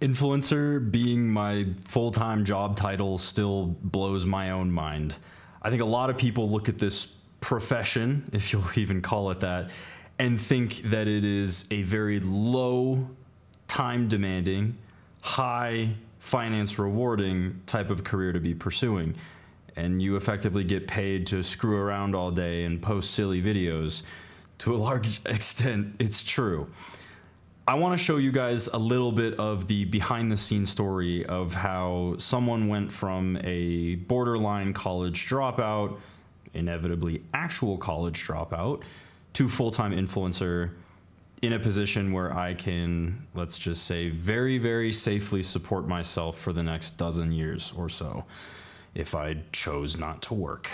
Influencer being my full-time job title still blows my own mind. I think a lot of people look at this profession, if you'll even call it that, and think that it is a very low, time demanding, high finance rewarding type of career to be pursuing. And you effectively get paid to screw around all day and post silly videos. To a large extent, it's true. I want to show you guys a little bit of the behind the scenes story of how someone went from a borderline college dropout, inevitably actual college dropout, to full-time influencer in a position where I can, let's just say, very, very safely support myself for the next dozen years or so, if I chose not to work.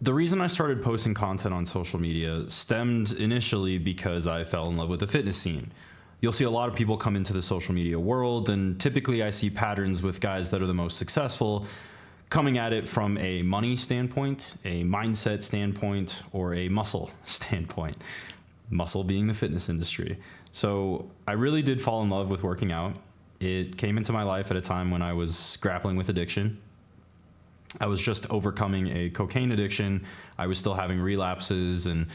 The reason I started posting content on social media stemmed initially because I fell in love with the fitness scene. You'll see a lot of people come into the social media world, and typically I see patterns with guys that are the most successful coming at it from a money standpoint, a mindset standpoint, or a muscle standpoint. Muscle being the fitness industry. So I really did fall in love with working out. It came into my life at a time when I was grappling with addiction. I was just overcoming a cocaine addiction. I was still having relapses and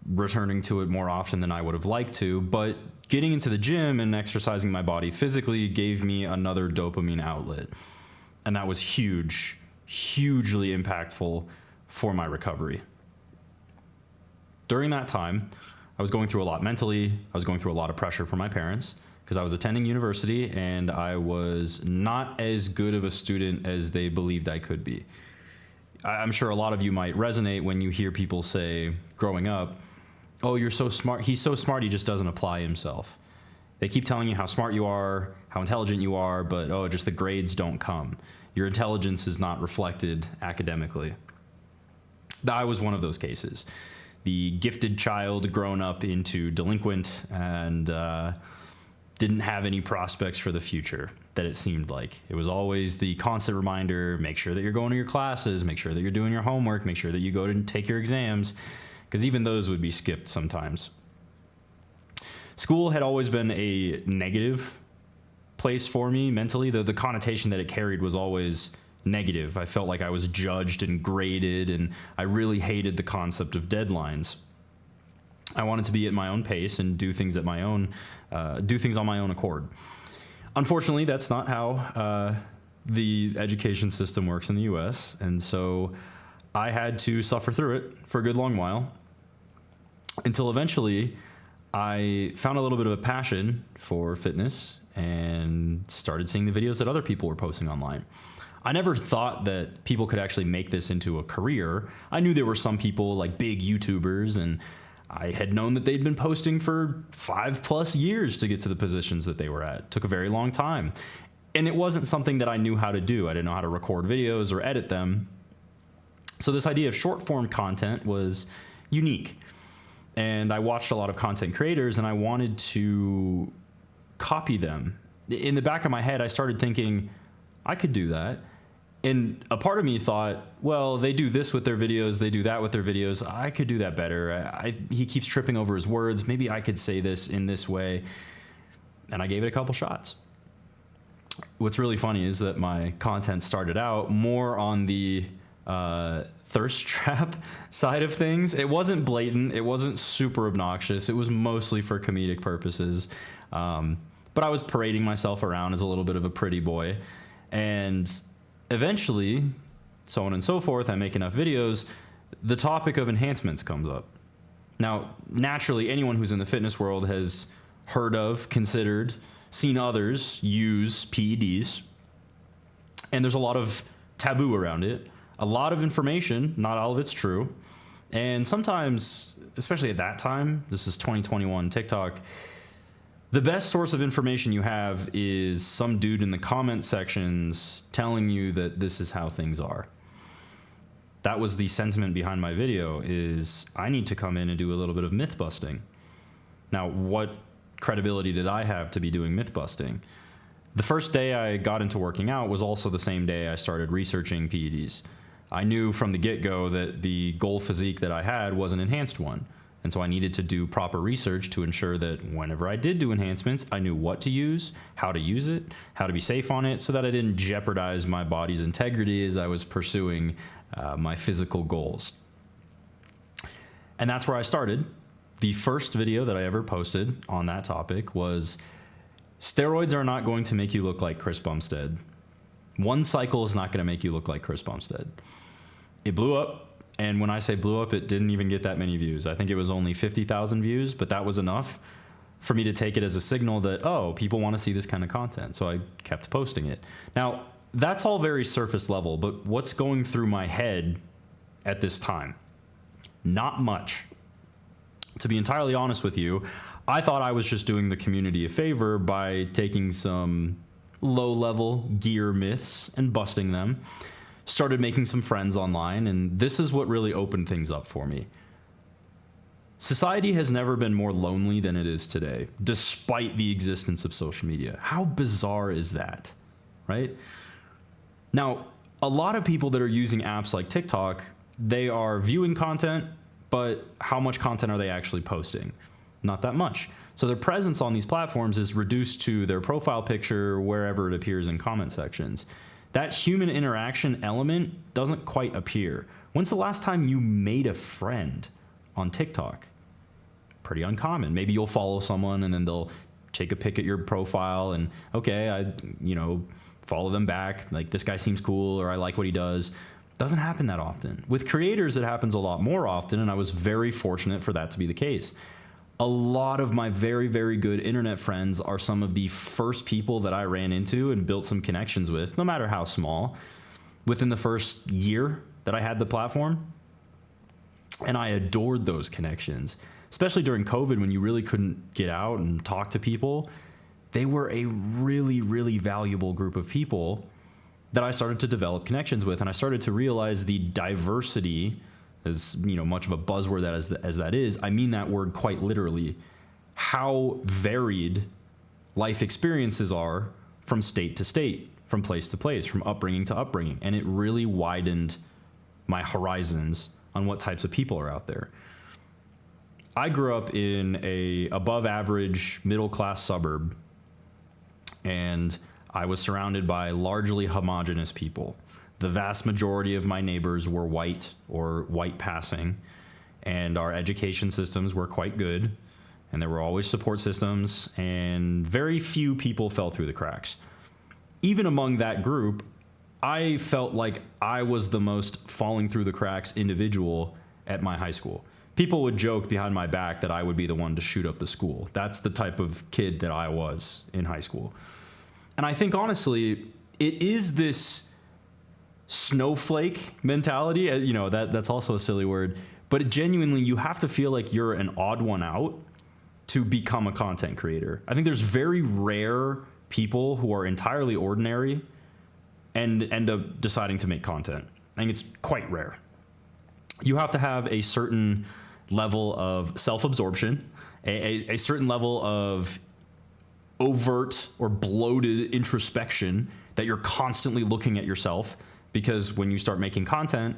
returning to it more often than I would have liked to, but getting into the gym and exercising my body physically gave me another dopamine outlet. And that was huge, hugely impactful for my recovery. During that time, I was going through a lot mentally. I was going through a lot of pressure from my parents because I was attending university and I was not as good of a student as they believed I could be. I'm sure a lot of you might resonate when you hear people say growing up, "Oh, you're so smart. He's so smart, he just doesn't apply himself." They keep telling you how smart you are, how intelligent you are, but oh, just the grades don't come. Your intelligence is not reflected academically. I was one of those cases. The gifted child grown up into delinquent and didn't have any prospects for the future that it seemed like. It was always the constant reminder, make sure that you're going to your classes, make sure that you're doing your homework, make sure that you go and take your exams, because even those would be skipped sometimes. School had always been a negative place for me mentally. The connotation that it carried was always negative. I felt like I was judged and graded, and I really hated the concept of deadlines. I wanted to be at my own pace and do things on my own accord. Unfortunately, that's not how the education system works in the US, and so I had to suffer through it for a good long while until eventually I found a little bit of a passion for fitness and started seeing the videos that other people were posting online. I never thought that people could actually make this into a career. I knew there were some people like big YouTubers, and I had known that they'd been posting for 5+ years to get to the positions that they were at. It took a very long time. And it wasn't something that I knew how to do. I didn't know how to record videos or edit them. So this idea of short form content was unique. And I watched a lot of content creators and I wanted to copy them. In the back of my head, I started thinking, I could do that. And a part of me thought, well, they do this with their videos, they do that with their videos. I could do that better. He keeps tripping over his words. Maybe I could say this in this way. And I gave it a couple shots. What's really funny is that my content started out more on the thirst trap side of things. It wasn't blatant. It wasn't super obnoxious. It was mostly for comedic purposes. But I was parading myself around as a little bit of a pretty boy. And eventually, so on and so forth, I make enough videos, the topic of enhancements comes up. Now, naturally, anyone who's in the fitness world has heard of, considered, seen others use PEDs. And there's a lot of taboo around it. A lot of information, not all of it's true. And sometimes, especially at that time, this is 2021 TikTok, the best source of information you have is some dude in the comment sections telling you that this is how things are. That was the sentiment behind my video, is I need to come in and do a little bit of myth busting. Now, what credibility did I have to be doing myth busting? The first day I got into working out was also the same day I started researching PEDs. I knew from the get-go that the goal physique that I had was an enhanced one. And so I needed to do proper research to ensure that whenever I did do enhancements, I knew what to use, how to use it, how to be safe on it, so that I didn't jeopardize my body's integrity as I was pursuing my physical goals. And that's where I started. The first video that I ever posted on that topic was, steroids are not going to make you look like Chris Bumstead. One cycle is not going to make you look like Chris Bumstead. It blew up. And when I say blew up, it didn't even get that many views. I think it was only 50,000 views, but that was enough for me to take it as a signal that, oh, people want to see this kind of content. So I kept posting it. Now, that's all very surface level, but what's going through my head at this time? Not much. To be entirely honest with you, I thought I was just doing the community a favor by taking some low-level gear myths and busting them. Started making some friends online, and this is what really opened things up for me. Society has never been more lonely than it is today, despite the existence of social media. How bizarre is that, right? Now, a lot of people that are using apps like TikTok, they are viewing content, but how much content are they actually posting? Not that much. So their presence on these platforms is reduced to their profile picture, wherever it appears in comment sections. That human interaction element doesn't quite appear. When's the last time you made a friend on TikTok? Pretty uncommon. Maybe you'll follow someone and then they'll take a pic at your profile and, okay, I follow them back. Like, this guy seems cool, or I like what he does. Doesn't happen that often. With creators, it happens a lot more often, and I was very fortunate for that to be the case. A lot of my very, very good internet friends are some of the first people that I ran into and built some connections with, no matter how small, within the first year that I had the platform. And I adored those connections, especially during COVID when you really couldn't get out and talk to people. They were a really, really valuable group of people that I started to develop connections with. And I started to realize the diversity, as much of a buzzword as that is, I mean that word quite literally, how varied life experiences are from state to state, from place to place, from upbringing to upbringing. And it really widened my horizons on what types of people are out there. I grew up in a above average middle class suburb, and I was surrounded by largely homogenous people. The vast majority of my neighbors were white or white passing, and our education systems were quite good, and there were always support systems, and very few people fell through the cracks. Even among that group, I felt like I was the most falling through the cracks individual at my high school. People would joke behind my back that I would be the one to shoot up the school. That's the type of kid that I was in high school. And I think, honestly, it is this snowflake mentality, that's also a silly word, but genuinely you have to feel like you're an odd one out to become a content creator. I think there's very rare people who are entirely ordinary and end up deciding to make content. I think it's quite rare. You have to have a certain level of self-absorption, a certain level of overt or bloated introspection that you're constantly looking at yourself. Because when you start making content,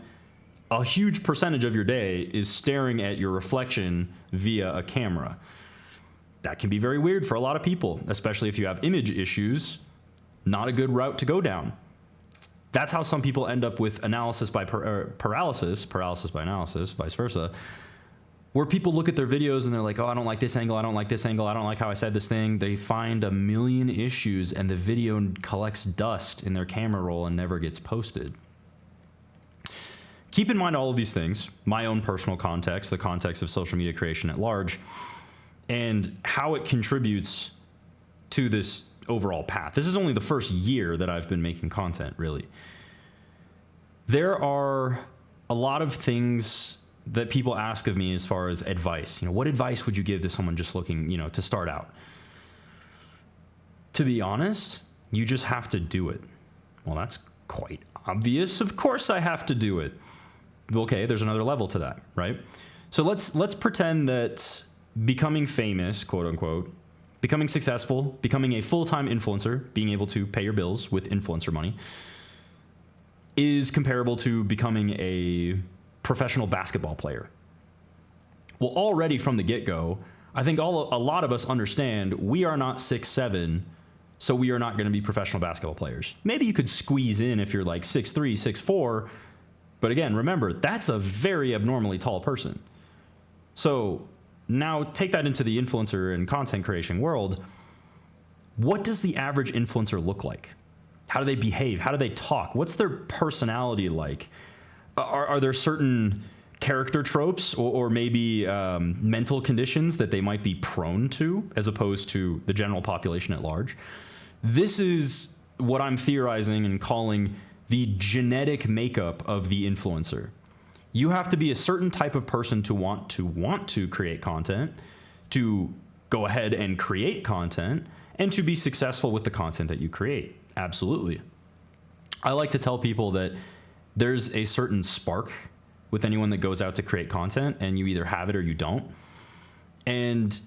a huge percentage of your day is staring at your reflection via a camera. That can be very weird for a lot of people, especially if you have image issues. Not a good route to go down. That's how some people end up with analysis by paralysis by analysis, vice versa, where people look at their videos and they're like, oh, I don't like this angle, I don't like this angle, I don't like how I said this thing. They find a million issues and the video collects dust in their camera roll and never gets posted. Keep in mind all of these things, my own personal context, the context of social media creation at large, and how it contributes to this overall path. This is only the first year that I've been making content, really. There are a lot of things that people ask of me as far as advice. What advice would you give to someone just looking, to start out? To be honest, you just have to do it. Well, that's quite obvious. Of course I have to do it. Okay, there's another level to that, right? So let's pretend that becoming famous, quote unquote, becoming successful, becoming a full-time influencer, being able to pay your bills with influencer money, is comparable to becoming a professional basketball player. Well, already from the get-go, I think a lot of us understand we are not 6'7", so we are not going to be professional basketball players. Maybe you could squeeze in if you're like 6'3", 6'4", but again, remember, that's a very abnormally tall person. So now take that into the influencer and content creation world. What does the average influencer look like? How do they behave? How do they talk? What's their personality like? Are there certain character tropes or maybe mental conditions that they might be prone to as opposed to the general population at large? This is what I'm theorizing and calling the genetic makeup of the influencer. You have to be a certain type of person to want to create content, to go ahead and create content, and to be successful with the content that you create. Absolutely. I like to tell people that there's a certain spark with anyone that goes out to create content, and you either have it or you don't. And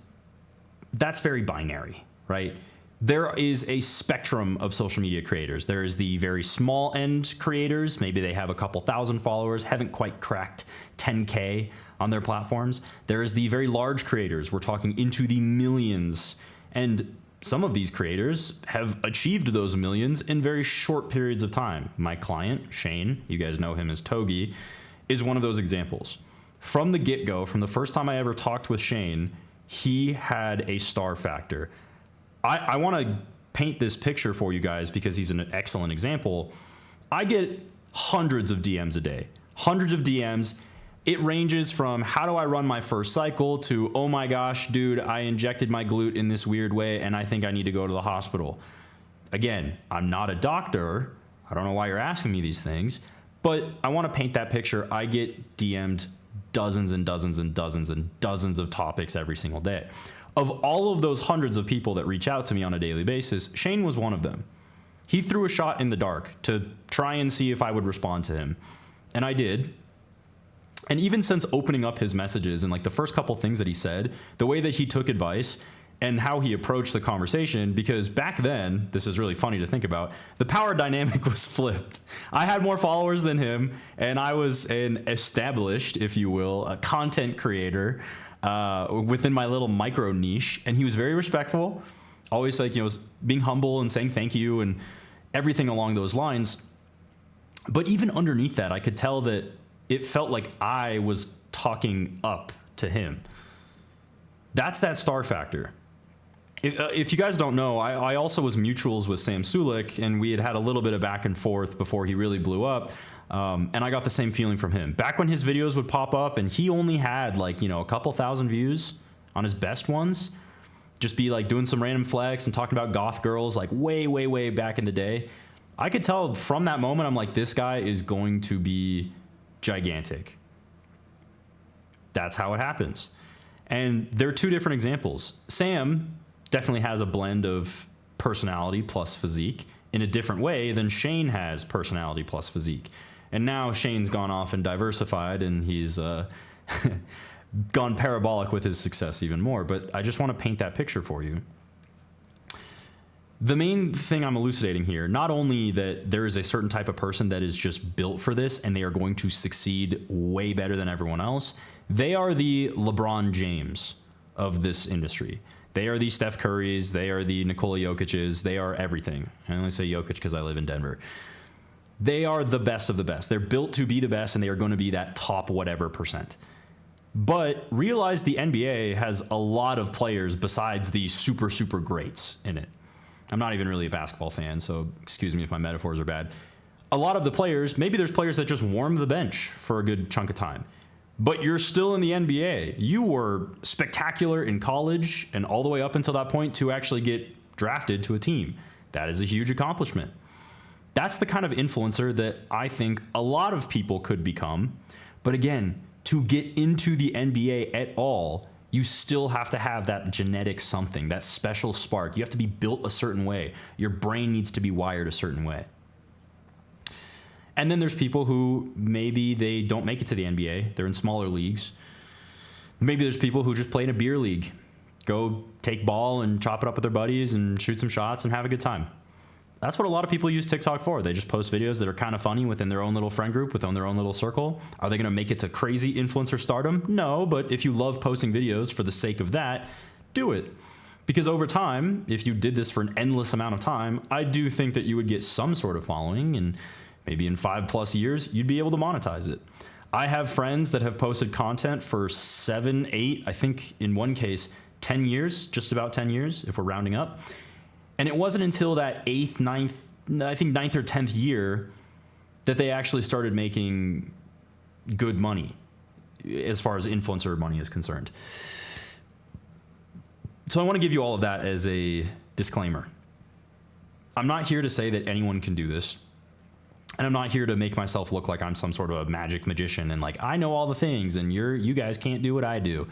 that's very binary, right? There is a spectrum of social media creators. There is the very small end creators. Maybe they have a couple thousand followers, haven't quite cracked 10K on their platforms. There is the very large creators. We're talking into the millions. And some of these creators have achieved those millions in very short periods of time. My client, Shane, you guys know him as Togi, is one of those examples. From the get-go, from the first time I ever talked with Shane, he had a star factor. I want to paint this picture for you guys because he's an excellent example. I get hundreds of DMs a day, hundreds of DMs. It ranges from how do I run my first cycle to, oh my gosh, dude, I injected my glute in this weird way and I think I need to go to the hospital. Again, I'm not a doctor. I don't know why you're asking me these things, but I want to paint that picture. I get DM'd dozens and dozens and dozens and dozens of topics every single day. Of all of those hundreds of people that reach out to me on a daily basis, Shane was one of them. He threw a shot in the dark to try and see if I would respond to him. And I did. And even since opening up his messages and like the first couple things that he said, the way that he took advice and how he approached the conversation, because back then, this is really funny to think about, the power dynamic was flipped. I had more followers than him, and I was an established, if you will, a content creator within my little micro niche, and he was very respectful, always like, being humble and saying thank you and everything along those lines. But even underneath that, I could tell that it felt like I was talking up to him. That's that star factor. If you guys don't know, I also was mutuals with Sam Sulik, and we had a little bit of back and forth before he really blew up. And I got the same feeling from him. Back when his videos would pop up and he only had like, a couple thousand views on his best ones, just be like doing some random flex and talking about goth girls like way, way, way back in the day. I could tell from that moment, I'm like, this guy is going to be gigantic. That's how it happens. And there are two different examples. Sam definitely has a blend of personality plus physique in a different way than Shane has personality plus physique. And now Shane's gone off and diversified, and he's gone parabolic with his success even more. But I just want to paint that picture for you. The main thing I'm elucidating here, not only that there is a certain type of person that is just built for this and they are going to succeed way better than everyone else, they are the LeBron James of this industry. They are the Steph Currys, they are the Nikola Jokic's, they are everything. I only say Jokic because I live in Denver. They are the best of the best. They're built to be the best, and they are going to be that top whatever percent. But realize the NBA has a lot of players besides the super, super greats in it. I'm not even really a basketball fan, so excuse me if my metaphors are bad. A lot of the players, maybe there's players that just warm the bench for a good chunk of time. But you're still in the NBA. You were spectacular in college and all the way up until that point to actually get drafted to a team. That is a huge accomplishment. That's the kind of influencer that I think a lot of people could become. But again, to get into the NBA at all, you still have to have that genetic something, that special spark. You have to be built a certain way. Your brain needs to be wired a certain way. And then there's people who maybe they don't make it to the NBA. They're in smaller leagues. Maybe there's people who just play in a beer league. Go take ball and chop it up with their buddies and shoot some shots and have a good time. That's what a lot of people use TikTok for. They just post videos that are kind of funny within their own little friend group, within their own little circle. Are they going to make it to crazy influencer stardom? No, but if you love posting videos for the sake of that, do it. Because over time, if you did this for an endless amount of time, I do think that you would get some sort of following, and maybe in 5+ years, you'd be able to monetize it. I have friends that have posted content for 7, 8, I think in one case, 10 years, just about 10 years, if we're rounding up. And it wasn't until that 8th, 9th, I think 9th or 10th year that they actually started making good money as far as influencer money is concerned. So I want to give you all of that as a disclaimer. I'm not here to say that anyone can do this. And I'm not here to make myself look like I'm some sort of a magic magician and like, I know all the things and you guys can't do what I do.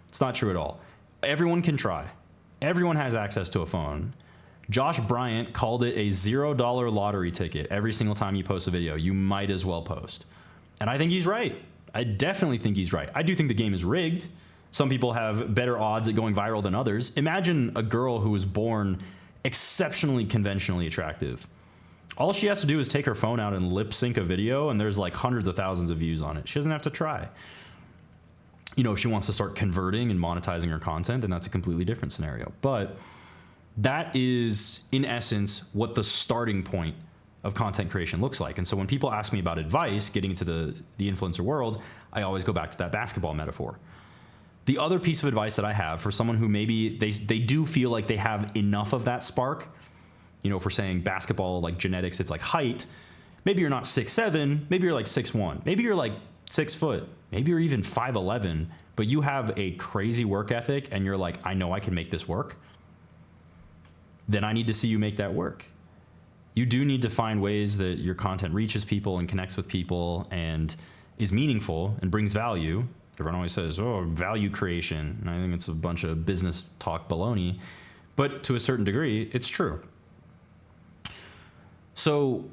It's not true at all. Everyone can try. Everyone has access to a phone. Josh Bryant called it a $0 lottery ticket. Every single time you post a video, you might as well post. And I think he's right. I definitely think he's right. I do think the game is rigged. Some people have better odds at going viral than others. Imagine a girl who was born exceptionally conventionally attractive. All she has to do is take her phone out and lip sync a video, and there's like hundreds of thousands of views on it. She doesn't have to try. You know, if she wants to start converting and monetizing her content, then that's a completely different scenario. But that is, in essence, what the starting point of content creation looks like. And so when people ask me about advice, getting into the influencer world, I always go back to that basketball metaphor. The other piece of advice that I have for someone who maybe they do feel like they have enough of that spark, you know, if we're saying basketball, like genetics, it's like height. Maybe you're not 6'7", maybe you're like 6'1", maybe you're like 6 foot, maybe you're even 5'11", but you have a crazy work ethic and you're like, I know I can make this work. Then I need to see you make that work. You do need to find ways that your content reaches people and connects with people and is meaningful and brings value. Everyone always says, oh, value creation. And I think it's a bunch of business talk baloney. But to a certain degree, it's true. So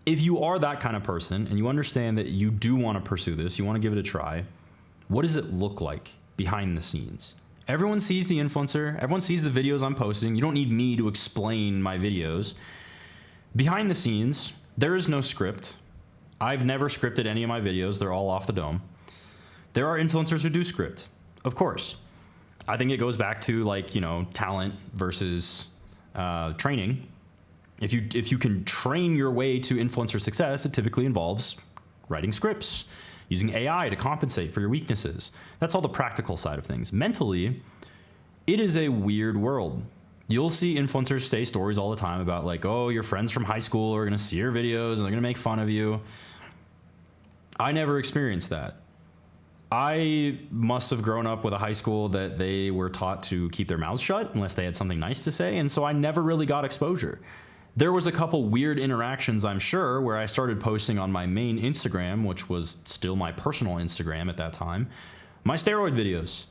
if you are that kind of person and you understand that you do want to pursue this, you want to give it a try, what does it look like behind the scenes? Everyone sees the influencer. Everyone sees the videos I'm posting. You don't need me to explain my videos. Behind the scenes, there is no script. I've never scripted any of my videos. They're all off the dome. There are influencers who do script, of course. I think it goes back to like, you know, talent versus training. If you can train your way to influencer success, it typically involves writing scripts, using AI to compensate for your weaknesses. That's all the practical side of things. Mentally, it is a weird world. You'll see influencers say stories all the time about like, oh, your friends from high school are going to see your videos and they're going to make fun of you. I never experienced that. I must have grown up with a high school that they were taught to keep their mouths shut unless they had something nice to say, and so I never really got exposure. There was a couple weird interactions, I'm sure, where I started posting on my main Instagram, which was still my personal Instagram at that time, my steroid videos.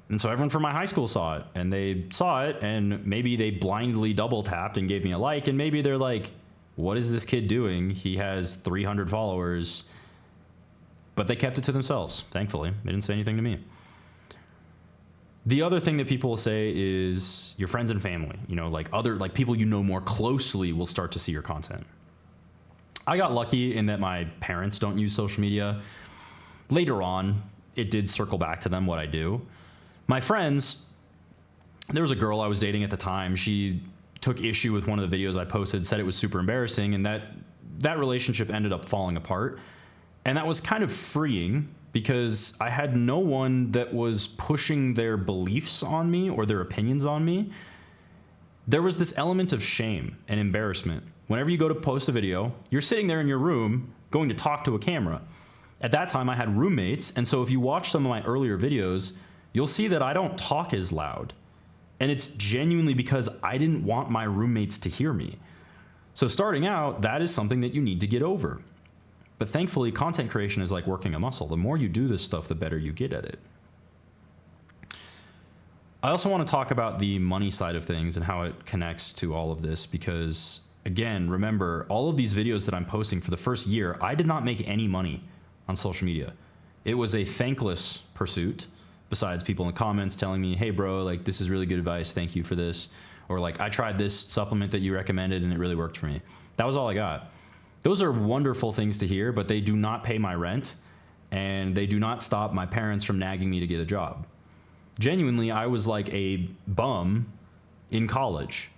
And so everyone from my high school saw it, and they saw it, and maybe they blindly double tapped and gave me a like, and maybe they're like, what is this kid doing? He has 300 followers. But they kept it to themselves, thankfully. They didn't say anything to me. The other thing that people will say is your friends and family, you know, like people you know more closely will start to see your content. I got lucky in that my parents don't use social media. Later on, it did circle back to them what I do. My friends, there was a girl I was dating at the time. She took issue with one of the videos I posted, said it was super embarrassing, and that relationship ended up falling apart. And that was kind of freeing because I had no one that was pushing their beliefs on me or their opinions on me. There was this element of shame and embarrassment. Whenever you go to post a video, you're sitting there in your room going to talk to a camera. At that time, I had roommates, and so if you watch some of my earlier videos, you'll see that I don't talk as loud. And it's genuinely because I didn't want my roommates to hear me. So starting out, that is something that you need to get over. But thankfully, content creation is like working a muscle. The more you do this stuff, the better you get at it. I also want to talk about the money side of things and how it connects to all of this because, again, remember, all of these videos that I'm posting for the first year, I did not make any money on social media. It was a thankless pursuit. besides people in the comments telling me, hey bro, like this is really good advice, thank you for this, or like I tried this supplement that you recommended and it really worked for me. That was all I got. Those are wonderful things to hear, but they do not pay my rent and they do not stop my parents from nagging me to get a job. Genuinely, I was like a bum in college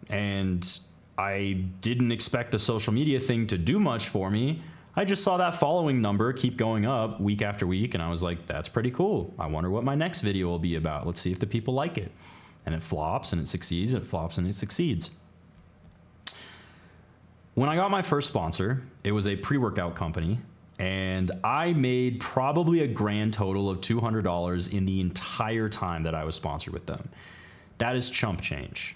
and I didn't expect the social media thing to do much for me. I just saw that following number keep going up week after week, and I was like, that's pretty cool. I wonder what my next video will be about. Let's see if the people like it. And it flops and it succeeds, and it flops and it succeeds. When I got my first sponsor, it was a pre-workout company, and I made probably a grand total of $200 in the entire time that I was sponsored with them. That is chump change.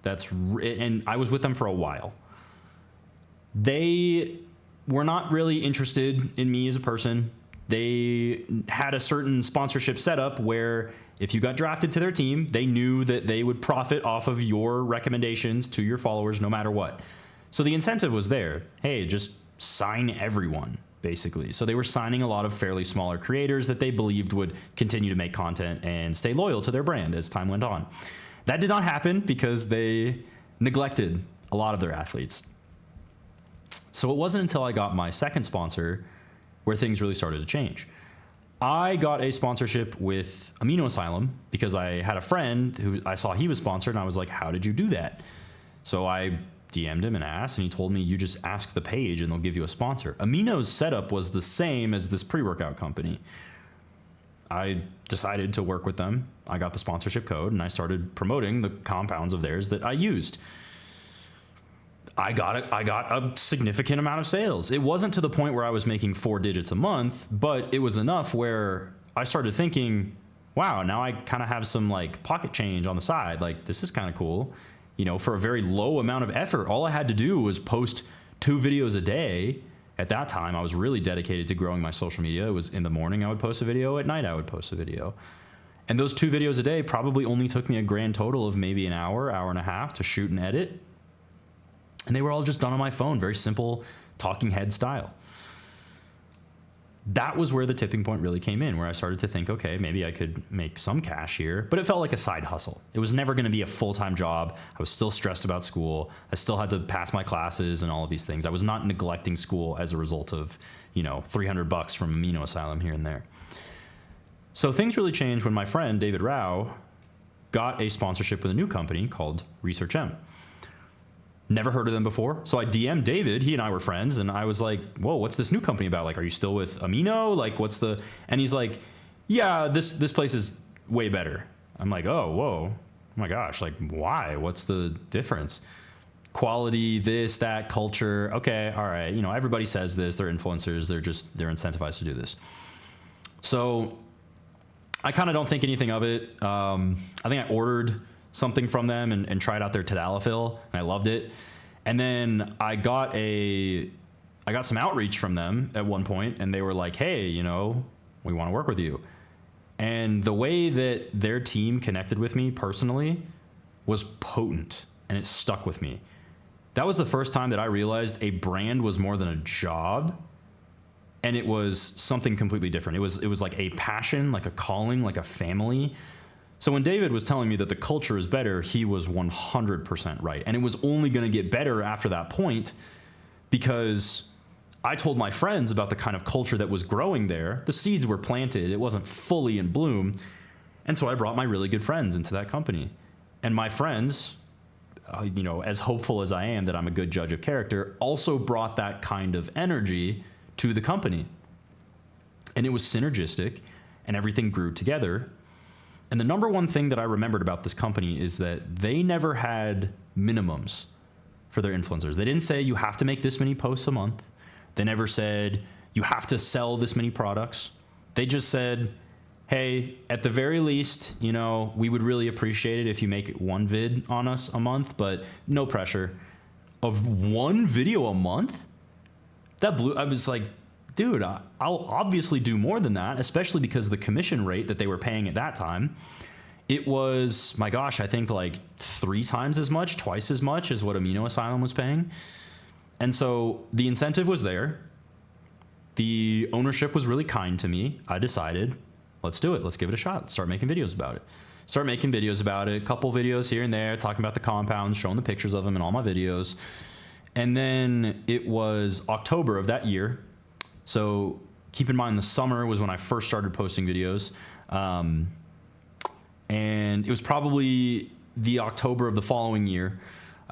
And I was with them for a while. They were not really interested in me as a person. They had a certain sponsorship setup where if you got drafted to their team, they knew that they would profit off of your recommendations to your followers no matter what. So the incentive was there. Hey, just sign everyone, basically. So they were signing a lot of fairly smaller creators that they believed would continue to make content and stay loyal to their brand as time went on. That did not happen because they neglected a lot of their athletes. So it wasn't until I got my second sponsor where things really started to change. I got a sponsorship with Amino Asylum because I had a friend who I saw he was sponsored, and I was like, how did you do that? So I DM'd him and asked, and he told me, you just ask the page and they'll give you a sponsor. Amino's setup was the same as this pre-workout company. I decided to work with them. I got the sponsorship code and I started promoting the compounds of theirs that I used. I got a significant amount of sales. It wasn't to the point where I was making 4 digits a month, but it was enough where I started thinking, wow, now I kind of have some like pocket change on the side. Like, this is kind of cool. You know, for a very low amount of effort, all I had to do was post 2 videos a day. At that time, I was really dedicated to growing my social media. It was in the morning I would post a video, at night I would post a video. And those 2 videos a day probably only took me a grand total of maybe an hour, hour and a half to shoot and edit. And they were all just done on my phone, very simple talking head style. That was where the tipping point really came in, where I started to think, okay, maybe I could make some cash here, but it felt like a side hustle. It was never going to be a full-time job. I was still stressed about school. I still had to pass my classes and all of these things. I was not neglecting school as a result of, you know, $300 from Amino Asylum here and there. So things really changed when my friend, David Rao, got a sponsorship with a new company called Research M. Never heard of them before. So I DM'd David, he and I were friends, and I was like, whoa, what's this new company about? Like, are you still with Amino? Like, what's the, and he's like, yeah, this place is way better. I'm like, oh, whoa, oh my gosh, like, why? What's the difference? Quality, this, that, culture. Okay, all right. You know, everybody says this, they're influencers, they're incentivized to do this. So I kind of don't think anything of it. I think I ordered something from them and tried out their tadalafil, and I loved it. And then I got some outreach from them at one point, and they were like, hey, you know, we want to work with you. And the way that their team connected with me personally was potent, and it stuck with me. That was the first time that I realized a brand was more than a job, and it was something completely different. It was like a passion, like a calling, like a family. So when David was telling me that the culture is better, he was 100% right. And it was only going to get better after that point because I told my friends about the kind of culture that was growing there. The seeds were planted. It wasn't fully in bloom. And so I brought my really good friends into that company. And my friends, you know, as hopeful as I am that I'm a good judge of character, also brought that kind of energy to the company. And it was synergistic and everything grew together. And the number one thing that I remembered about this company is that they never had minimums for their influencers. They didn't say you have to make this many posts a month. They never said you have to sell this many products. They just said, hey, at the very least, you know, we would really appreciate it if you make 1 vid on us a month, but no pressure. Of 1 video a month? That blew, I was like, dude, I'll obviously do more than that, especially because the commission rate that they were paying at that time, it was, my gosh, I think like 3 times as much, twice as much as what Amino Asylum was paying. And so the incentive was there. The ownership was really kind to me. I decided, let's do it. Let's give it a shot. Let's start making videos about it. Start making videos about it, a couple videos here and there, talking about the compounds, showing the pictures of them in all my videos. And then it was October of that year. So keep in mind, the summer was when I first started posting videos. And it was probably the October of the following year.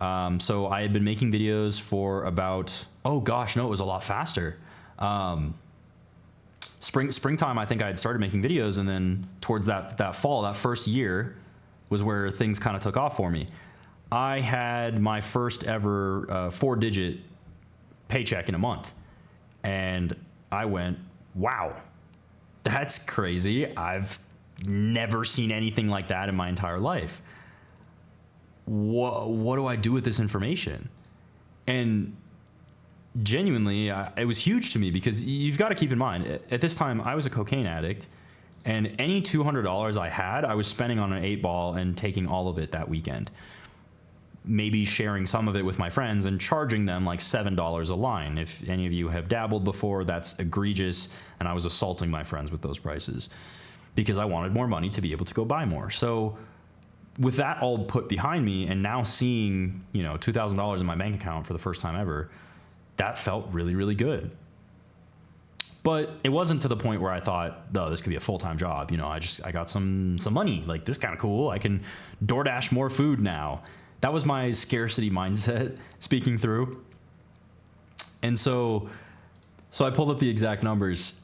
So I had been making videos for about, oh gosh, no, it was a lot faster. Springtime, I think I had started making videos, and then towards that fall, that first year was where things kind of took off for me. I had my first ever 4-digit paycheck in a month, and I went, wow, that's crazy. I've never seen anything like that in my entire life. What do I do with this information? And genuinely, it was huge to me, because you've got to keep in mind, at this time, I was a cocaine addict, and any $200 I had, I was spending on an 8-ball and taking all of it that weekend. Maybe sharing some of it with my friends and charging them like $7 a line. If any of you have dabbled before, that's egregious, and I was assaulting my friends with those prices because I wanted more money to be able to go buy more. So with that all put behind me, and now seeing, $2,000 in my bank account for the first time ever, that felt really, really good. But it wasn't to the point where I thought, oh, this could be a full-time job. I got some money. Like, this is kind of cool. I can DoorDash more food now. That was my scarcity mindset speaking through. And so I pulled up the exact numbers.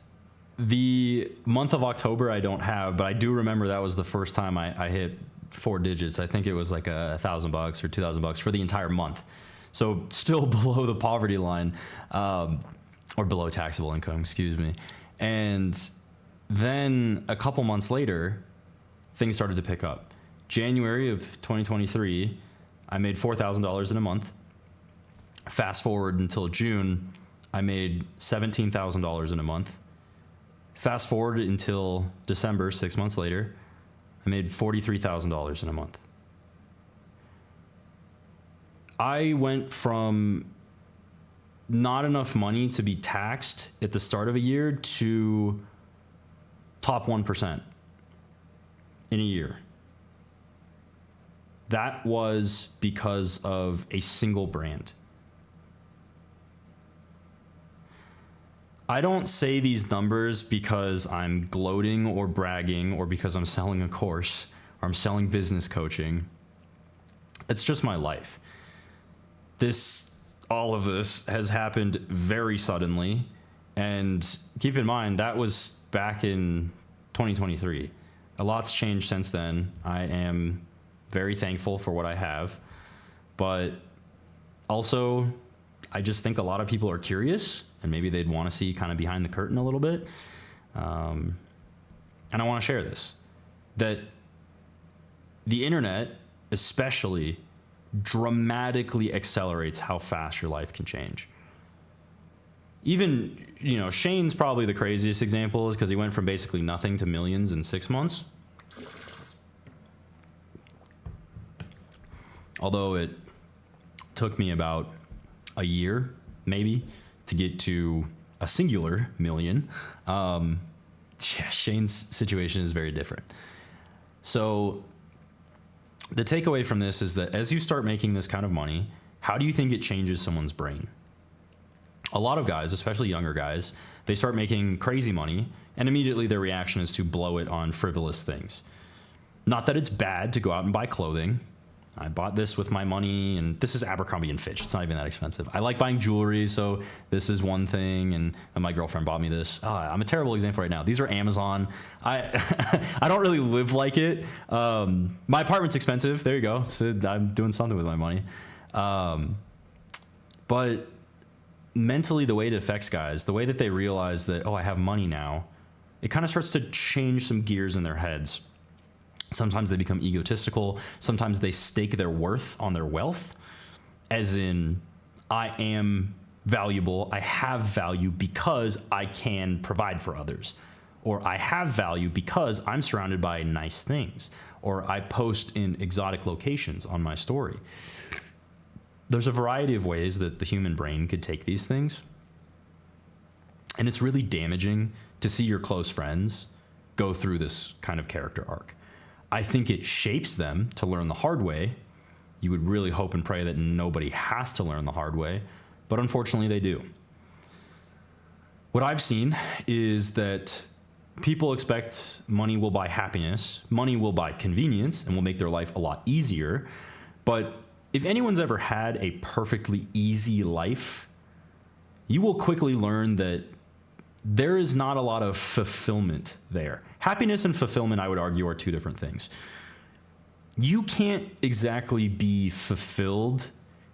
The month of October I don't have, but I do remember that was the first time I hit 4 digits. I think it was like $1,000 or $2,000 for the entire month. So still below the poverty line, or below taxable income, excuse me. And then a couple months later, things started to pick up. January of 2023, I made $4,000 in a month. Fast forward until June, I made $17,000 in a month. Fast forward until December, 6 months later, I made $43,000 in a month. I went from not enough money to be taxed at the start of a year to top 1% in a year. That was because of a single brand. I don't say these numbers because I'm gloating or bragging, or because I'm selling a course or I'm selling business coaching. It's just my life. All of this has happened very suddenly, and keep in mind that was back in 2023. A lot's changed since then. I am very thankful for what I have, but also I just think a lot of people are curious, and maybe they'd want to see kind of behind the curtain a little bit. And I want to share this, that the internet especially dramatically accelerates how fast your life can change. Even, Shane's probably the craziest example, is because he went from basically nothing to millions in 6 months. Although it took me about a year, maybe, to get to a singular million. Shane's situation is very different. So the takeaway from this is that as you start making this kind of money, how do you think it changes someone's brain? A lot of guys, especially younger guys, they start making crazy money, and immediately their reaction is to blow it on frivolous things. Not that it's bad to go out and buy clothing. I bought this with my money, and this is Abercrombie and Fitch. It's not even that expensive. I like buying jewelry, so this is one thing, and my girlfriend bought me this. I'm a terrible example right now. These are Amazon. I don't really live like it. My apartment's expensive. There you go. So I'm doing something with my money. But mentally, the way it affects guys, the way that they realize that, I have money now, it kind of starts to change some gears in their heads. Sometimes they become egotistical. Sometimes they stake their worth on their wealth, as in, I am valuable. I have value because I can provide for others. Or I have value because I'm surrounded by nice things. Or I post in exotic locations on my story. There's a variety of ways that the human brain could take these things. And it's really damaging to see your close friends go through this kind of character arc. I think it shapes them to learn the hard way. You would really hope and pray that nobody has to learn the hard way, but unfortunately they do. What I've seen is that people expect money will buy happiness, money will buy convenience, and will make their life a lot easier. But if anyone's ever had a perfectly easy life, you will quickly learn that there is not a lot of fulfillment there. Happiness and fulfillment, I would argue, are two different things. You can't exactly be fulfilled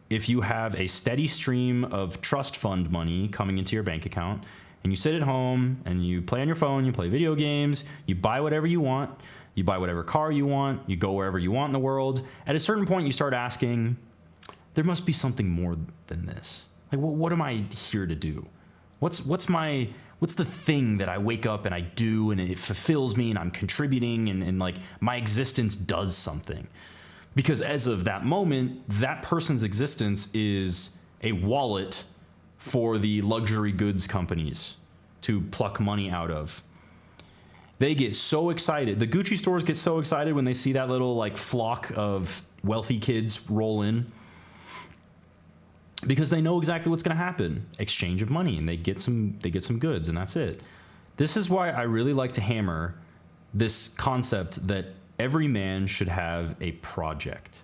if you have a steady stream of trust fund money coming into your bank account, and you sit at home and you play on your phone, you play video games, you buy whatever you want, you buy whatever car you want, you go wherever you want in the world. At a certain point, you start asking, there must be something more than this. Like, what am I here to do? What's the thing that I wake up and I do and it fulfills me and I'm contributing and like my existence does something? Because as of that moment, that person's existence is a wallet for the luxury goods companies to pluck money out of. They get so excited. The Gucci stores get so excited when they see that little like flock of wealthy kids roll in, because they know exactly what's going to happen. Exchange of money, and they get some goods, and that's it. This is why I really like to hammer this concept that every man should have a project.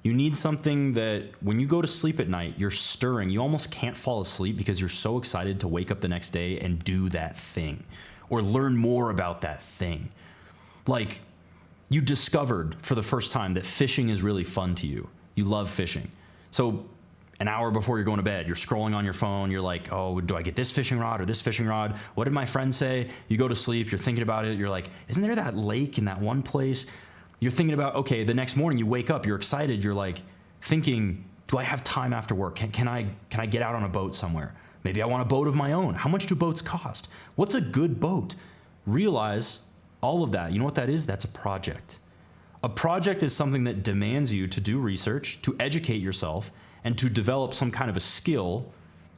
You need something that when you go to sleep at night, you're stirring. You almost can't fall asleep because you're so excited to wake up the next day and do that thing or learn more about that thing. Like, you discovered for the first time that fishing is really fun to you. You love fishing. So an hour before you're going to bed, you're scrolling on your phone. You're like, oh, do I get this fishing rod or this fishing rod? What did my friend say? You go to sleep. You're thinking about it. You're like, isn't there that lake in that one place? You're thinking about, okay, the next morning you wake up. You're excited. You're like thinking, do I have time after work? Can I get out on a boat somewhere? Maybe I want a boat of my own. How much do boats cost? What's a good boat? Realize all of that. You know what that is? That's a project. A project is something that demands you to do research, to educate yourself, and to develop some kind of a skill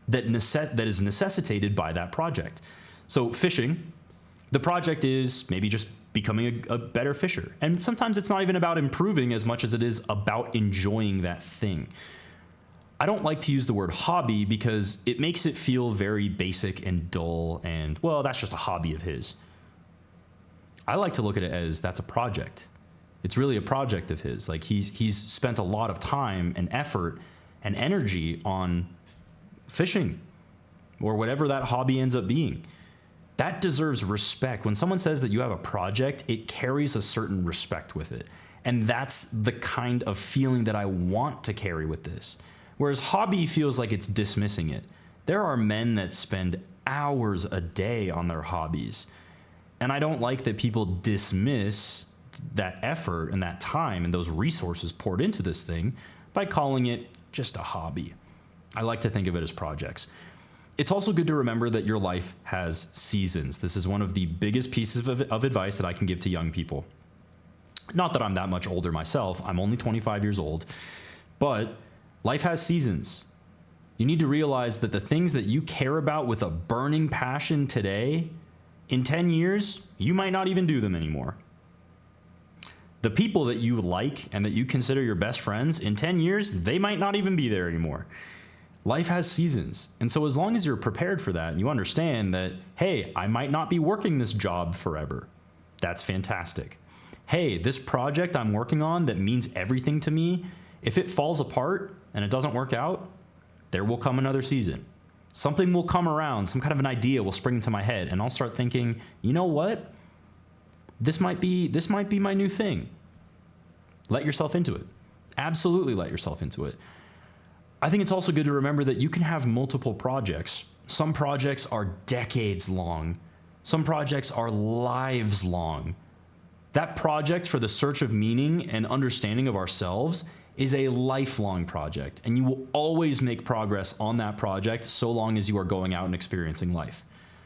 that is necessitated by that project. So fishing, the project is maybe just becoming a better fisher. And sometimes it's not even about improving as much as it is about enjoying that thing. I don't like to use the word hobby because it makes it feel very basic and dull and, well, that's just a hobby of his. I like to look at it as that's a project. It's really a project of his. Like he's spent a lot of time and effort and energy on fishing or whatever that hobby ends up being. That deserves respect. When someone says that you have a project, it carries a certain respect with it. And that's the kind of feeling that I want to carry with this. Whereas hobby feels like it's dismissing it. There are men that spend hours a day on their hobbies. And I don't like that people dismiss that effort and that time and those resources poured into this thing by calling it just a hobby. I like to think of it as projects. It's also good to remember that your life has seasons. This is one of the biggest pieces of advice that I can give to young people. Not that I'm that much older myself. I'm only 25 years old. But life has seasons. You need to realize that the things that you care about with a burning passion today, in 10 years, you might not even do them anymore. The people that you like and that you consider your best friends, in 10 years, they might not even be there anymore. Life has seasons. And so as long as you're prepared for that and you understand that, hey, I might not be working this job forever, that's fantastic. Hey, this project I'm working on that means everything to me, if it falls apart and it doesn't work out, there will come another season. Something will come around, some kind of an idea will spring into my head, and I'll start thinking, you know what? This might be my new thing. Let yourself into it. Absolutely let yourself into it. I think it's also good to remember that you can have multiple projects. Some projects are decades long. Some projects are lives long. That project for the search of meaning and understanding of ourselves is a lifelong project, and you will always make progress on that project so long as you are going out and experiencing life.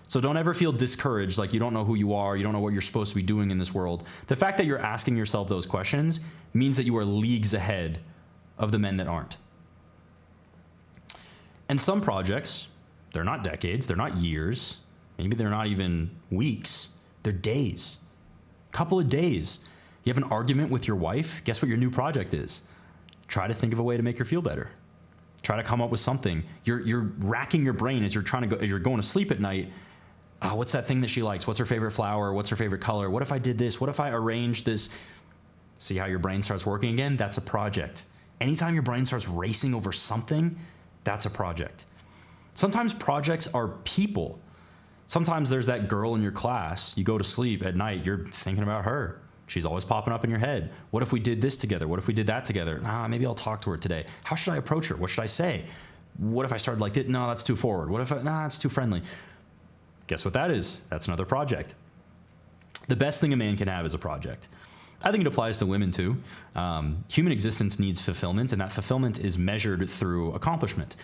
So don't ever feel discouraged, like you don't know who you are, you don't know what you're supposed to be doing in this world. The fact that you're asking yourself those questions means that you are leagues ahead of the men that aren't. And some projects, they're not decades, they're not years, maybe they're not even weeks, They're days, couple of days. You have an argument with your wife. Guess what your new project is? Try to think of a way to make her feel better. Try to come up with something. You're racking your brain as you're going to sleep at night. Oh, what's that thing that she likes? What's her favorite flower? What's her favorite color? What if I did this? What if I arranged this? See how your brain starts working again? That's a project. Anytime your brain starts racing over something, that's a project. Sometimes projects are people. Sometimes there's that girl in your class. You go to sleep at night, you're thinking about her. She's always popping up in your head. What if we did this together? What if we did that together? Maybe I'll talk to her today. How should I approach her? What should I say? What if I started like this? No, that's too forward. What if that's too friendly? Guess what that is? That's another project. The best thing a man can have is a project. I think it applies to women too. Human existence needs fulfillment, and that fulfillment is measured through accomplishment.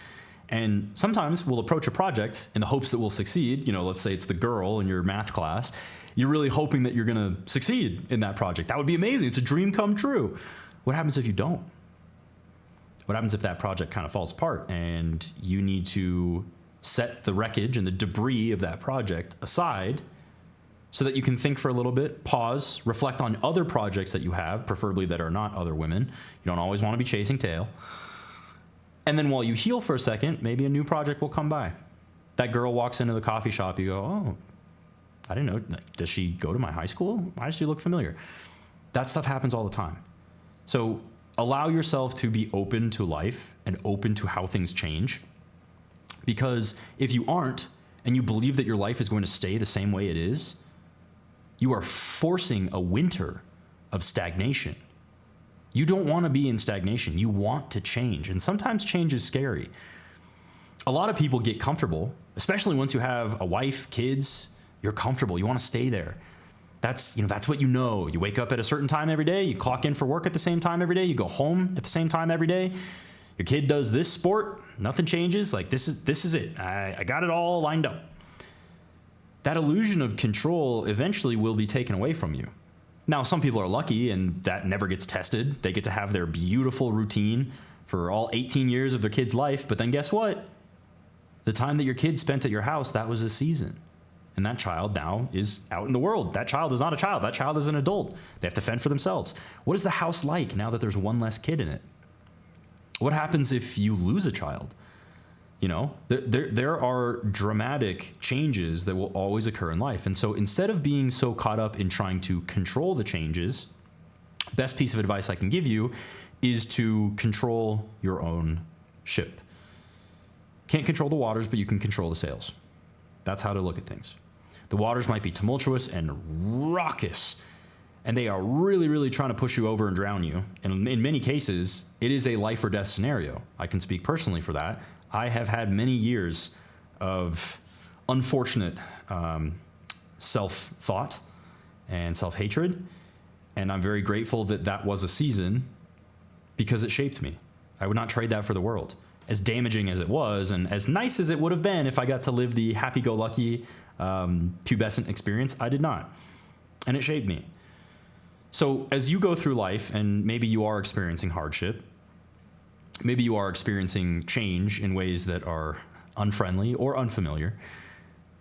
And sometimes we'll approach a project in the hopes that we'll succeed. You know, let's say it's the girl in your math class. You're really hoping that you're going to succeed in that project. That would be amazing. It's a dream come true. What happens if you don't? What happens if that project kind of falls apart and you need to set the wreckage and the debris of that project aside so that you can think for a little bit, pause, reflect on other projects that you have, preferably that are not other women. You don't always want to be chasing tail. And then while you heal for a second, maybe a new project will come by. That girl walks into the coffee shop, you go, oh, I didn't know. Does she go to my high school? Why does she look familiar? That stuff happens all the time. So allow yourself to be open to life and open to how things change. Because if you aren't, and you believe that your life is going to stay the same way it is, you are forcing a winter of stagnation. You don't want to be in stagnation. You want to change. And sometimes change is scary. A lot of people get comfortable, especially once you have a wife, kids, you're comfortable. You want to stay there. That's what you know. You wake up at a certain time every day. You clock in for work at the same time every day. You go home at the same time every day. Your kid does this sport. Nothing changes. Like this is it. I got it all lined up. That illusion of control eventually will be taken away from you. Now, some people are lucky and that never gets tested. They get to have their beautiful routine for all 18 years of their kid's life. But then guess what? The time that your kid spent at your house, that was a season. And that child now is out in the world. That child is not a child. That child is an adult. They have to fend for themselves. What is the house like now that there's one less kid in it? What happens if you lose a child? You know, there are dramatic changes that will always occur in life. And so instead of being so caught up in trying to control the changes, best piece of advice I can give you is to control your own ship. Can't control the waters, but you can control the sails. That's how to look at things. The waters might be tumultuous and raucous, and they are really, really trying to push you over and drown you. And in many cases, it is a life or death scenario. I can speak personally for that. I have had many years of unfortunate self-thought and self-hatred, and I'm very grateful that that was a season because it shaped me. I would not trade that for the world. As damaging as it was, and as nice as it would have been if I got to live the happy-go-lucky pubescent experience, I did not, and it shaped me. So as you go through life, and maybe you are experiencing hardship, maybe you are experiencing change in ways that are unfriendly or unfamiliar,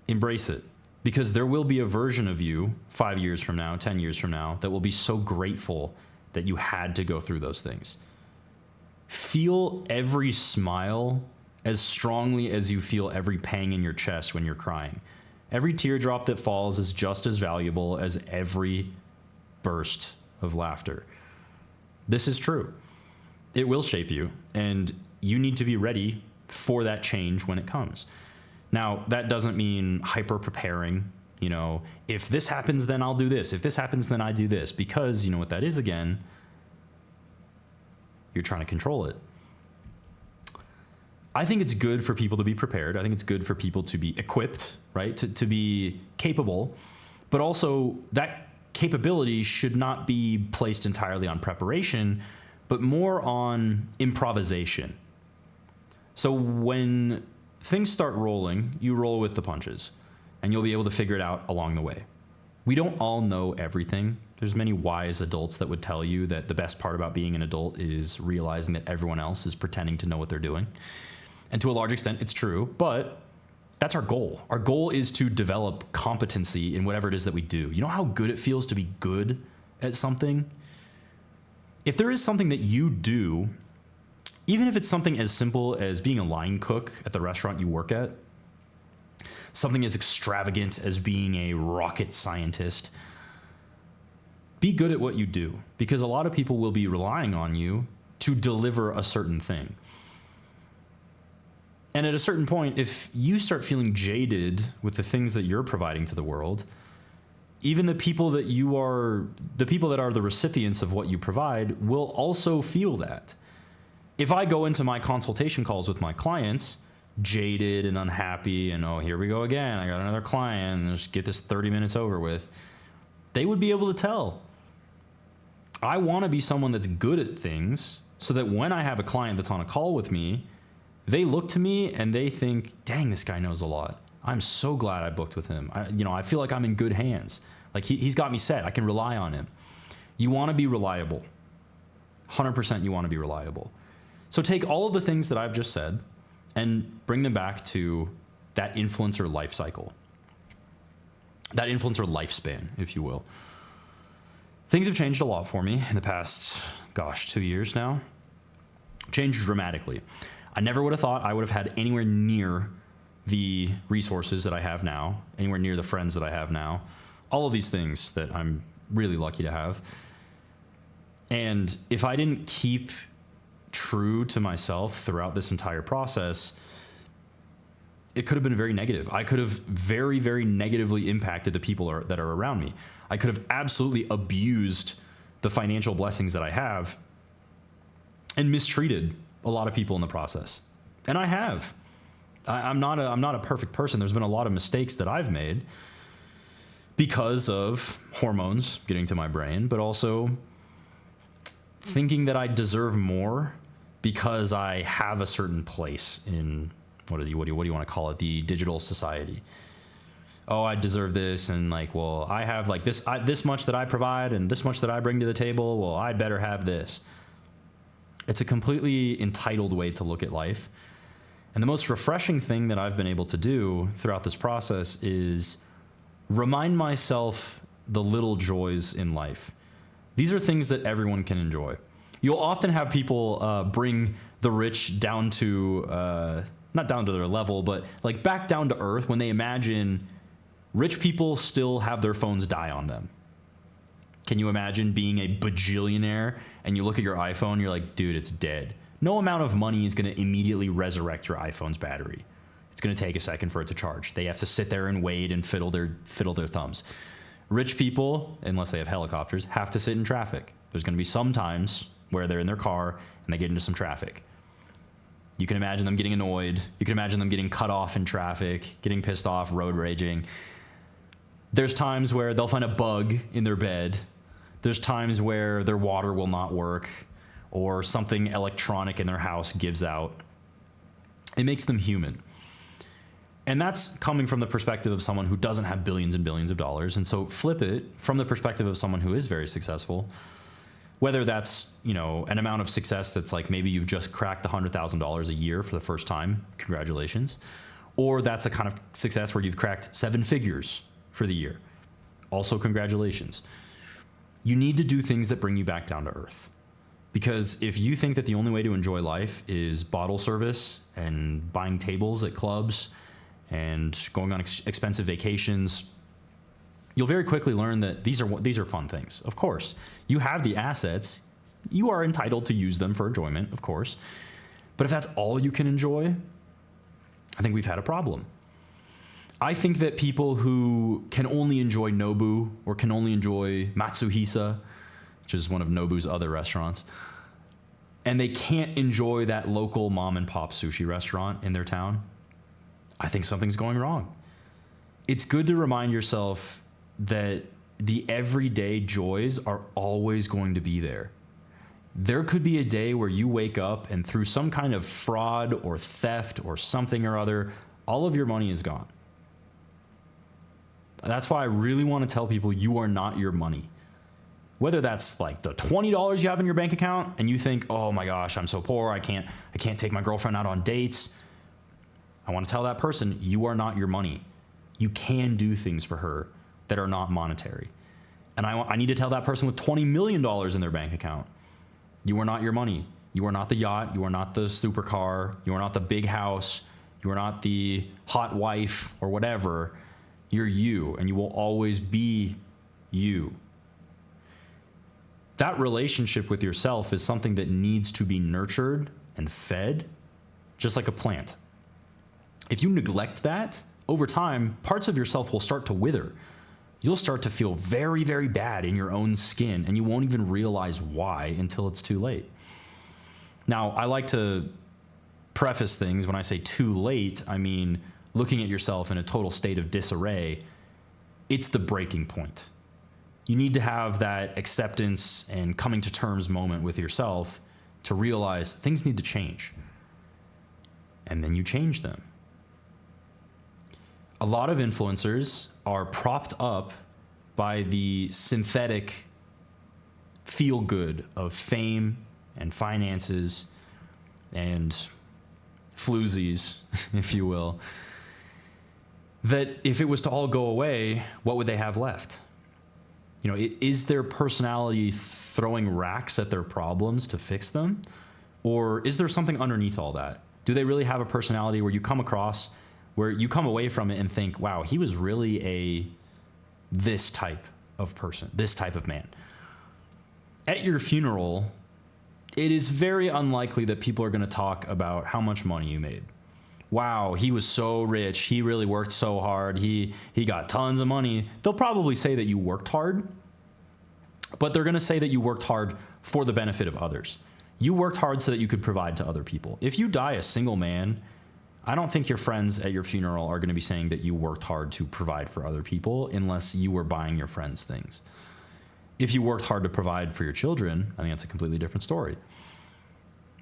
embrace it. Because there will be a version of you 5 years from now, 10 years from now, that will be so grateful that you had to go through those things. Feel every smile as strongly as you feel every pang in your chest when you're crying. Every teardrop that falls is just as valuable as every burst of laughter. This is true. It will shape you, and you need to be ready for that change when it comes. Now, that doesn't mean hyper preparing, you know, if this happens, then I'll do this. If this happens, then I do this, because you know what that is again? You're trying to control it. I think it's good for people to be prepared. I think it's good for people to be equipped, right? To be capable, but also that capability should not be placed entirely on preparation, but more on improvisation. So when things start rolling, you roll with the punches, and you'll be able to figure it out along the way. We don't all know everything. There's many wise adults that would tell you that the best part about being an adult is realizing that everyone else is pretending to know what they're doing. And to a large extent, it's true, but That's our goal. Our goal is to develop competency in whatever it is that we do. You know how good it feels to be good at something? If there is something that you do, even if it's something as simple as being a line cook at the restaurant you work at, something as extravagant as being a rocket scientist, be good at what you do, because a lot of people will be relying on you to deliver a certain thing. And at a certain point, if you start feeling jaded with the things that you're providing to the world, even the people that are the recipients of what you provide will also feel that. If I go into my consultation calls with my clients jaded and unhappy and, oh, here we go again, I got another client, and just get this 30 minutes over with, they would be able to tell. I want to be someone that's good at things so that when I have a client that's on a call with me, they look to me and they think, dang, this guy knows a lot. I'm so glad I booked with him. I feel like I'm in good hands. Like he's got me set. I can rely on him. You want to be reliable. 100% you want to be reliable. So take all of the things that I've just said and bring them back to that influencer life cycle. That influencer lifespan, if you will. Things have changed a lot for me in the past, 2 years now. Changed dramatically. I never would have thought I would have had anywhere near the resources that I have now, anywhere near the friends that I have now, all of these things that I'm really lucky to have. And if I didn't keep true to myself throughout this entire process, it could have been very negative. I could have very, very negatively impacted the people that are around me. I could have absolutely abused the financial blessings that I have and mistreated a lot of people in the process. And I have. I'm not a perfect person. There's been a lot of mistakes that I've made because of hormones getting to my brain, but also thinking that I deserve more because I have a certain place in, what do you want to call it? The digital society. Oh, I deserve this. And I have this much that I provide and this much that I bring to the table. Well, I'd better have this. It's a completely entitled way to look at life. And the most refreshing thing that I've been able to do throughout this process is remind myself the little joys in life. These are things that everyone can enjoy. You'll often have people bring the rich down to, not down to their level, but back down to earth when they imagine rich people still have their phones die on them. Can you imagine being a bajillionaire and you look at your iPhone, you're like, dude, it's dead. No amount of money is going to immediately resurrect your iPhone's battery. It's going to take a second for it to charge. They have to sit there and wait and fiddle their thumbs. Rich people, unless they have helicopters, have to sit in traffic. There's going to be some times where they're in their car and they get into some traffic. You can imagine them getting annoyed. You can imagine them getting cut off in traffic, getting pissed off, road raging. There's times where they'll find a bug in their bed. There's times where their water will not work or something electronic in their house gives out. It makes them human. And that's coming from the perspective of someone who doesn't have billions and billions of dollars. And so flip it from the perspective of someone who is very successful, whether that's, an amount of success that's maybe you've just cracked $100,000 a year for the first time, congratulations, or that's a kind of success where you've cracked 7 figures for the year, also congratulations. You need to do things that bring you back down to earth. Because if you think that the only way to enjoy life is bottle service and buying tables at clubs and going on expensive vacations, you'll very quickly learn that these are fun things. Of course, you have the assets. You are entitled to use them for enjoyment, of course. But if that's all you can enjoy, I think we've had a problem. I think that people who can only enjoy Nobu or can only enjoy Matsuhisa, which is one of Nobu's other restaurants, and they can't enjoy that local mom and pop sushi restaurant in their town, I think something's going wrong. It's good to remind yourself that the everyday joys are always going to be there. There could be a day where you wake up and through some kind of fraud or theft or something or other, all of your money is gone. That's why I really want to tell people you are not your money. Whether that's the $20 you have in your bank account and you think, oh my gosh, I'm so poor, I can't take my girlfriend out on dates. I want to tell that person, you are not your money. You can do things for her that are not monetary. And I need to tell that person with $20 million in their bank account, you are not your money. You are not the yacht. You are not the supercar. You are not the big house. You are not the hot wife or whatever. You're you, and you will always be you. That relationship with yourself is something that needs to be nurtured and fed, just like a plant. If you neglect that, over time, parts of yourself will start to wither. You'll start to feel very, very bad in your own skin, and you won't even realize why until it's too late. Now, I like to preface things when I say too late, I mean looking at yourself in a total state of disarray. It's the breaking point. You need to have that acceptance and coming to terms moment with yourself to realize things need to change. And then you change them. A lot of influencers are propped up by the synthetic feel good of fame and finances and floozies, if you will, that if it was to all go away, what would they have left? You know, is their personality throwing racks at their problems to fix them? Or is there something underneath all that? Do they really have a personality where you come across, where you come away from it and think, wow, he was really this type of person, this type of man? At your funeral, it is very unlikely that people are going to talk about how much money you made. Wow, he was so rich. He really worked so hard. He got tons of money. They'll probably say that you worked hard, but they're going to say that you worked hard for the benefit of others. You worked hard so that you could provide to other people. If you die a single man, I don't think your friends at your funeral are going to be saying that you worked hard to provide for other people unless you were buying your friends things. If you worked hard to provide for your children, I think that's a completely different story.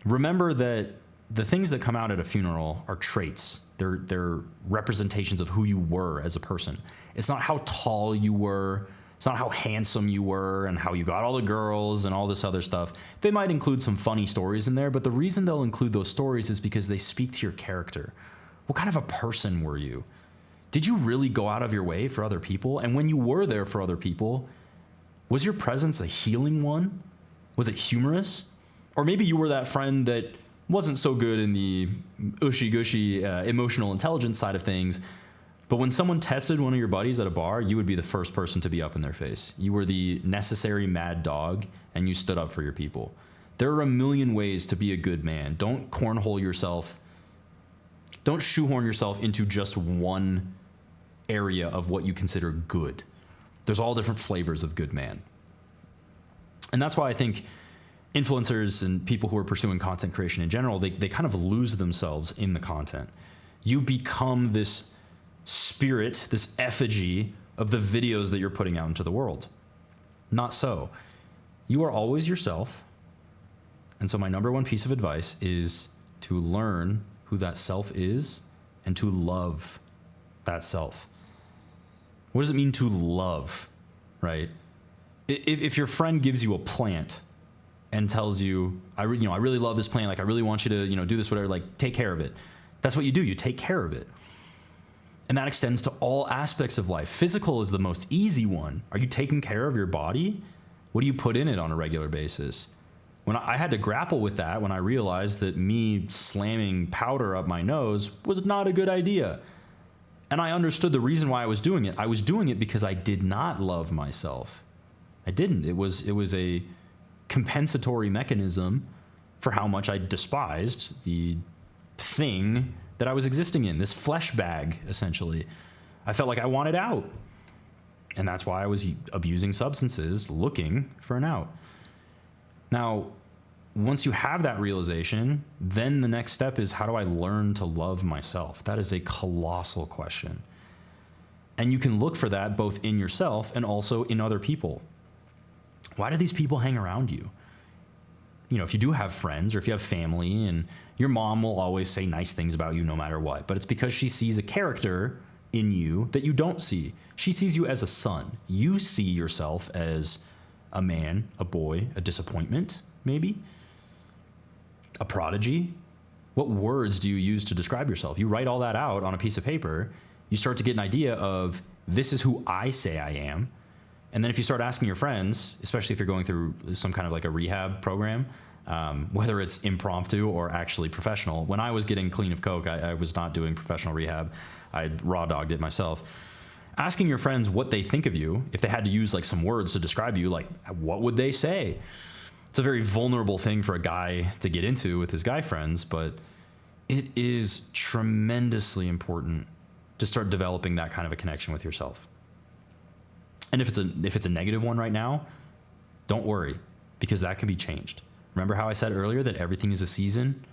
Remember that the things that come out at a funeral are traits. They're representations of who you were as a person. It's not how tall you were. It's not how handsome you were and how you got all the girls and all this other stuff. They might include some funny stories in there, but the reason they'll include those stories is because they speak to your character. What kind of a person were you? Did you really go out of your way for other people? And when you were there for other people, was your presence a healing one? Was it humorous? Or maybe you were that friend that wasn't so good in the ushy-gushy emotional intelligence side of things, but when someone tested one of your buddies at a bar, you would be the first person to be up in their face. You were the necessary mad dog, and you stood up for your people. There are a million ways to be a good man. Don't cornhole yourself. Don't shoehorn yourself into just one area of what you consider good. There's all different flavors of good man. And that's why I think influencers and people who are pursuing content creation in general, they kind of lose themselves in the content. You become this spirit, this effigy of the videos that you're putting out into the world. Not so. You are always yourself. And so my number one piece of advice is to learn who that self is and to love that self. What does it mean to love, right? If your friend gives you a plant and tells you, I really love this plant, like I really want you to, do this, whatever, like take care of it. That's what you do. You take care of it. And that extends to all aspects of life. Physical is the most easy one. Are you taking care of your body? What do you put in it on a regular basis? When I had to grapple with that, when I realized that me slamming powder up my nose was not a good idea. And I understood the reason why I was doing it. I was doing it because I did not love myself. I didn't. It was a compensatory mechanism for how much I despised the thing that I was existing in, this flesh bag, essentially. I felt like I wanted out. And that's why I was abusing substances, looking for an out. Now, once you have that realization, then the next step is, how do I learn to love myself? That is a colossal question. And you can look for that both in yourself and also in other people. Why do these people hang around you? If you do have friends or if you have family, and your mom will always say nice things about you no matter what, but it's because she sees a character in you that you don't see. She sees you as a son. You see yourself as a man, a boy, a disappointment, maybe, a prodigy. What words do you use to describe yourself? You write all that out on a piece of paper. You start to get an idea of, this is who I say I am. And then if you start asking your friends, especially if you're going through some kind of like a rehab program, whether it's impromptu or actually professional. When I was getting clean of coke, I was not doing professional rehab. I raw dogged it myself. Asking your friends what they think of you, if they had to use like some words to describe you, like what would they say? It's a very vulnerable thing for a guy to get into with his guy friends, but it is tremendously important to start developing that kind of a connection with yourself. And if it's a negative one right now, don't worry, because that can be changed. Remember how I said earlier that everything is a season?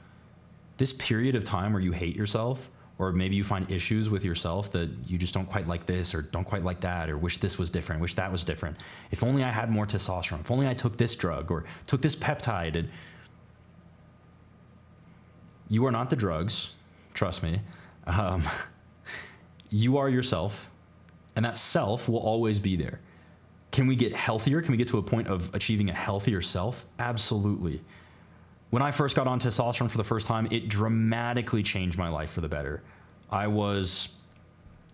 This period of time where you hate yourself, or maybe you find issues with yourself that you just don't quite like this or don't quite like that, or wish this was different, wish that was different. If only I had more testosterone, if only I took this drug or took this peptide. And you are not the drugs, trust me. You are yourself, and that self will always be there. Can we get healthier? Can we get to a point of achieving a healthier self? Absolutely. When I first got on testosterone for the first time, it dramatically changed my life for the better. I was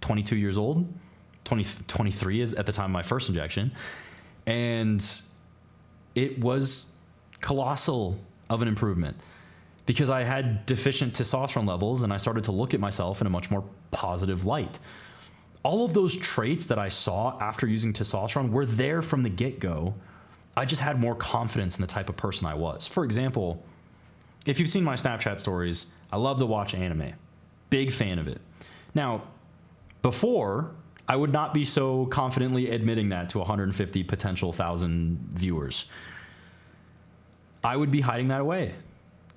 22 years old, 23 at the time of my first injection, and it was colossal of an improvement because I had deficient testosterone levels and I started to look at myself in a much more positive light. All of those traits that I saw after using testosterone were there from the get-go. I just had more confidence in the type of person I was. For example, if you've seen my Snapchat stories, I love to watch anime. Big fan of it. Now, before, I would not be so confidently admitting that to 150 potential 1,000 viewers. I would be hiding that away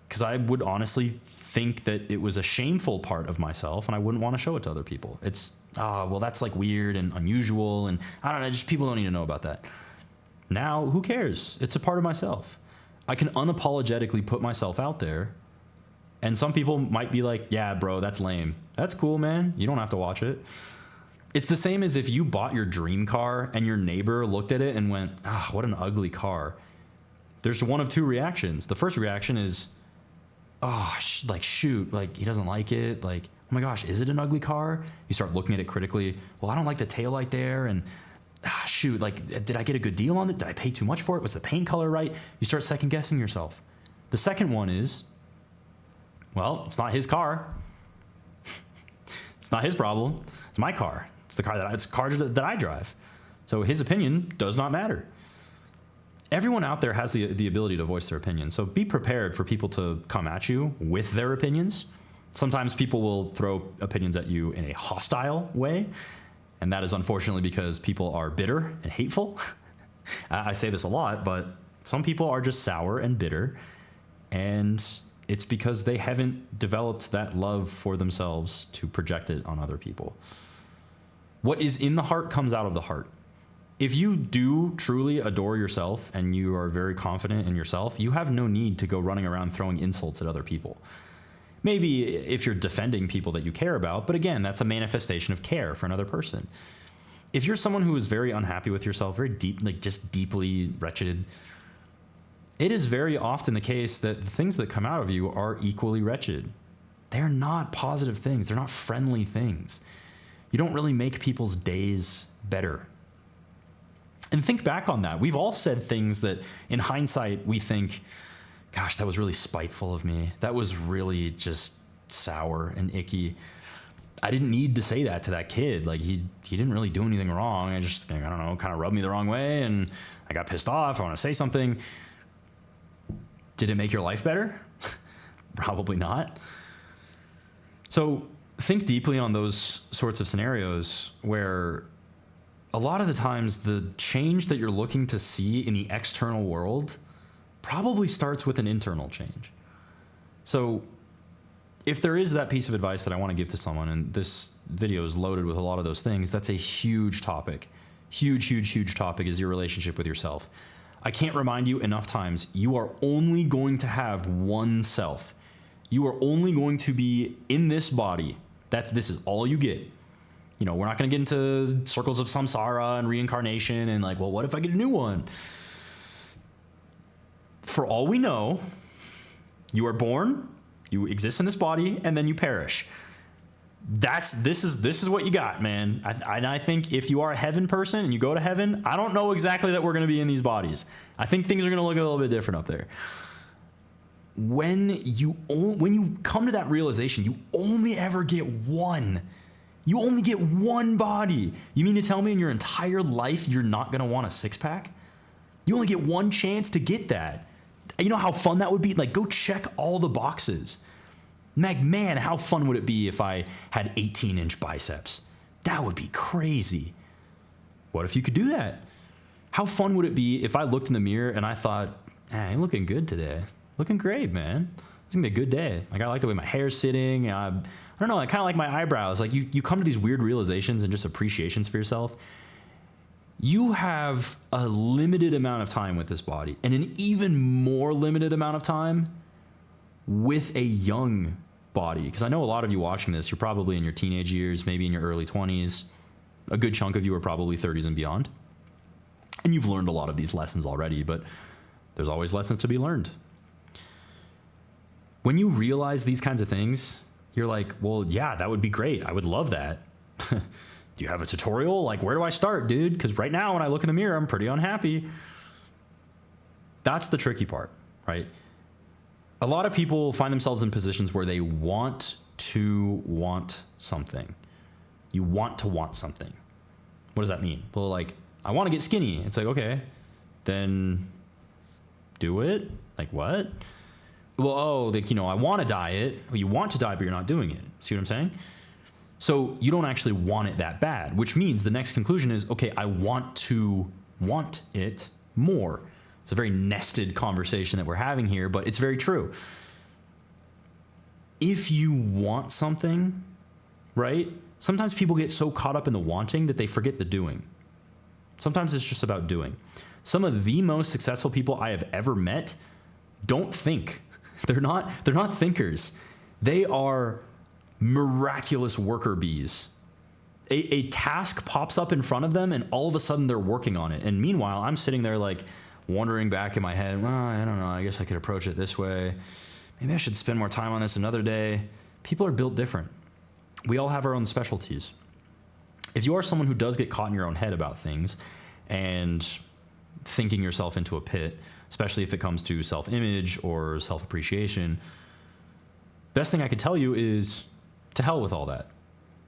because I would honestly think that it was a shameful part of myself and I wouldn't want to show it to other people. It's, well, that's like weird and unusual and I don't know, just people don't need to know about that. Now, who cares? It's a part of myself. I can unapologetically put myself out there, and some people might be like, yeah, bro, that's lame. That's cool, man. You don't have to watch it. It's the same as if you bought your dream car and your neighbor looked at it and went, what an ugly car. There's one of two reactions. The first reaction is, shoot, like he doesn't like it. Like, oh my gosh, is it an ugly car? You start looking at it critically. Well, I don't like the taillight there. And shoot, like, did I get a good deal on it? Did I pay too much for it? Was the paint color right? You start second guessing yourself. The second one is, well, it's not his car. It's not his problem. It's my car. It's the car that I drive. So his opinion does not matter. Everyone out there has the ability to voice their opinion. So be prepared for people to come at you with their opinions. Sometimes people will throw opinions at you in a hostile way. And that is unfortunately because people are bitter and hateful. I say this a lot, but some people are just sour and bitter. And it's because they haven't developed that love for themselves to project it on other people. What is in the heart comes out of the heart. If you do truly adore yourself and you are very confident in yourself, you have no need to go running around throwing insults at other people. Maybe if you're defending people that you care about, but again, that's a manifestation of care for another person. If you're someone who is very unhappy with yourself, very deep, like just deeply wretched, it is very often the case that the things that come out of you are equally wretched. They're not positive things. They're not friendly things. You don't really make people's days better. And think back on that. We've all said things that in hindsight we think, gosh, that was really spiteful of me. That was really just sour and icky. I didn't need to say that to that kid. Like he didn't really do anything wrong. I just, I don't know, kind of rubbed me the wrong way and I got pissed off. I want to say something. Did it make your life better? Probably not. So think deeply on those sorts of scenarios where a lot of the times the change that you're looking to see in the external world probably starts with an internal change. So if there is that piece of advice that I want to give to someone, and this video is loaded with a lot of those things, that's a huge topic. Huge, huge, huge topic is your relationship with yourself. I can't remind you enough times, you are only going to have one self. You are only going to be in this body. This is all you get. You know, we're not going to get into circles of samsara and reincarnation and like, well, what if I get a new one? For all we know, you are born You exist in this body and then you perish. This is what you got, man. I think if you are a heaven person and you go to heaven, I don't know exactly that we're going to be in these bodies. I think things are going to look a little bit different up there. When you come to that realization, you only ever get one. You only get one body. You mean to tell me in your entire life you're not going to want a six-pack? You only get one chance to get that. You know how fun that would be? Like, go check all the boxes. Man, how fun would it be if I had 18-inch biceps? That would be crazy. What if you could do that? How fun would it be if I looked in the mirror and I thought, I'm looking good today. Looking great, man. It's gonna be a good day. Like, I like the way my hair's sitting. I don't know, I kind of like my eyebrows. Like, you come to these weird realizations and just appreciations for yourself. You have a limited amount of time with this body, and an even more limited amount of time with a young body. Because I know a lot of you watching this, you're probably in your teenage years, maybe in your early 20s. A good chunk of you are probably 30s and beyond. And you've learned a lot of these lessons already, but there's always lessons to be learned. When you realize these kinds of things, you're like, well, yeah, that would be great. I would love that. Do you have a tutorial? Like, where do I start, dude? Because right now when I look in the mirror, I'm pretty unhappy. That's the tricky part, right? A lot of people find themselves in positions where they want to want something. You want to want something. What does that mean? Well, like, I want to get skinny. It's like, okay, then do it. Like, what? Well, I want to diet. Well, you want to diet, but you're not doing it. See what I'm saying? So you don't actually want it that bad, which means the next conclusion is, okay, I want to want it more. It's a very nested conversation that we're having here, but it's very true. If you want something, right? Sometimes people get so caught up in the wanting that they forget the doing. Sometimes it's just about doing. Some of the most successful people I have ever met don't think. They're not thinkers. They are miraculous worker bees. A task pops up in front of them and all of a sudden they're working on it. And meanwhile, I'm sitting there like wondering back in my head, well, I don't know, I guess I could approach it this way. Maybe I should spend more time on this another day. People are built different. We all have our own specialties. If you are someone who does get caught in your own head about things and thinking yourself into a pit, especially if it comes to self-image or self-appreciation, best thing I could tell you is to hell with all that.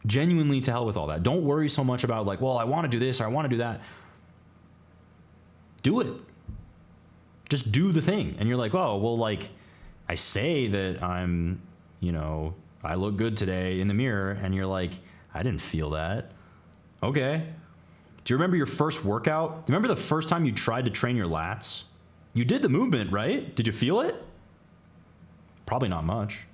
Genuinely to hell with all that. Don't worry so much about like, well, I want to do this or I want to do that. Do it. Just do the thing. And you're like, oh, well, like, I say that I'm, I look good today in the mirror, and you're like, I didn't feel that. Okay. Do you remember your first workout? Do you remember the first time you tried to train your lats? You did the movement, right? Did you feel it? Probably not much.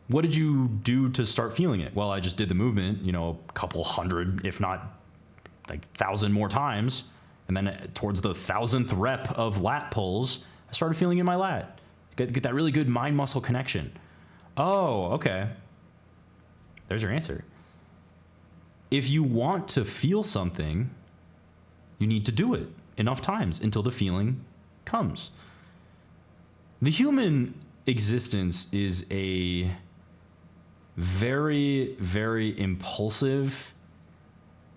What did you do to start feeling it? Well, I just did the movement, a couple hundred, if not like 1,000 more times. And then towards the 1,000th rep of lat pulls, I started feeling in my lat. Get that really good mind-muscle connection. Oh, okay. There's your answer. If you want to feel something, you need to do it enough times until the feeling comes. The human existence is a very, very impulsive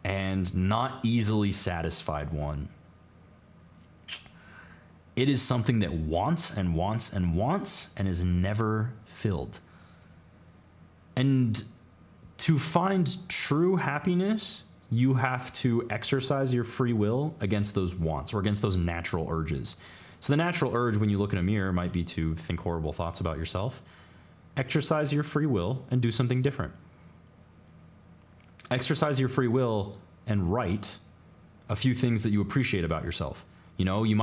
and not easily satisfied one. It is something that wants and wants and wants and is never filled. And to find true happiness, you have to exercise your free will against those wants or against those natural urges. So the natural urge when you look in a mirror might be to think horrible thoughts about yourself. Exercise your free will and do something different. Exercise your free will and write a few things that you appreciate about yourself. You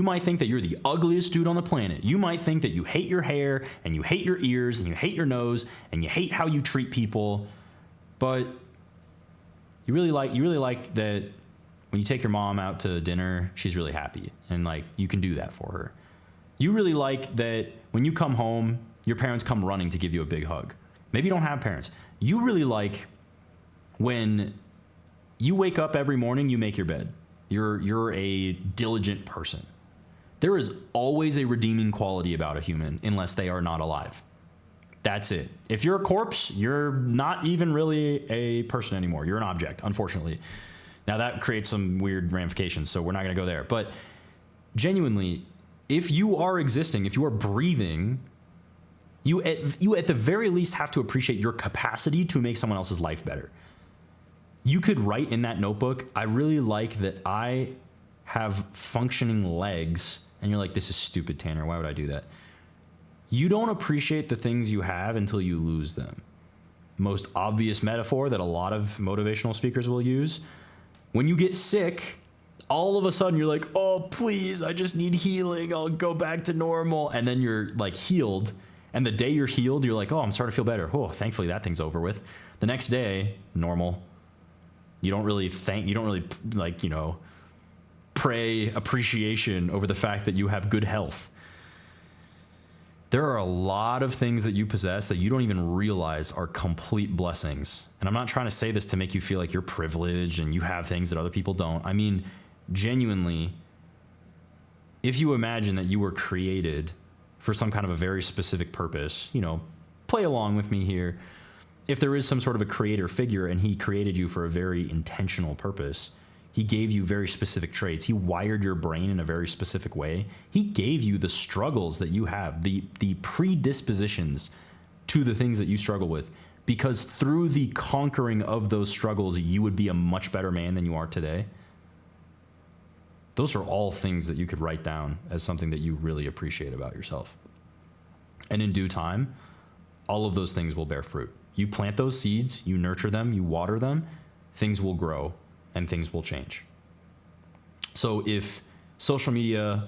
might think that you're the ugliest dude on the planet. You might think that you hate your hair and you hate your ears and you hate your nose and you hate how you treat people, but you really like that when you take your mom out to dinner, she's really happy and like you can do that for her. You really like that when you come home, your parents come running to give you a big hug. Maybe you don't have parents. You really like when you wake up every morning, you make your bed. You're a diligent person. There is always a redeeming quality about a human unless they are not alive. That's it. If you're a corpse, you're not even really a person anymore. You're an object, unfortunately. Now that creates some weird ramifications, so we're not going to go there. But genuinely, if you are existing, if you are breathing, you at the very least have to appreciate your capacity to make someone else's life better. You could write in that notebook, I really like that I have functioning legs. And you're like, this is stupid, Tanner. Why would I do that? You don't appreciate the things you have until you lose them. Most obvious metaphor that a lot of motivational speakers will use. When you get sick, all of a sudden you're like, oh, please, I just need healing. I'll go back to normal. And then you're like healed. And the day you're healed, you're like, oh, I'm starting to feel better. Oh, thankfully that thing's over with. The next day, normal. You don't really like, pray appreciation over the fact that you have good health. There are a lot of things that you possess that you don't even realize are complete blessings. And I'm not trying to say this to make you feel like you're privileged and you have things that other people don't. I mean, genuinely, if you imagine that you were created for some kind of a very specific purpose, play along with me here. If there is some sort of a creator figure and he created you for a very intentional purpose, he gave you very specific traits. He wired your brain in a very specific way. He gave you the struggles that you have, the predispositions to the things that you struggle with, because through the conquering of those struggles, you would be a much better man than you are today. Those are all things that you could write down as something that you really appreciate about yourself. And in due time, all of those things will bear fruit. You plant those seeds, you nurture them, you water them, things will grow. And things will change. So if social media,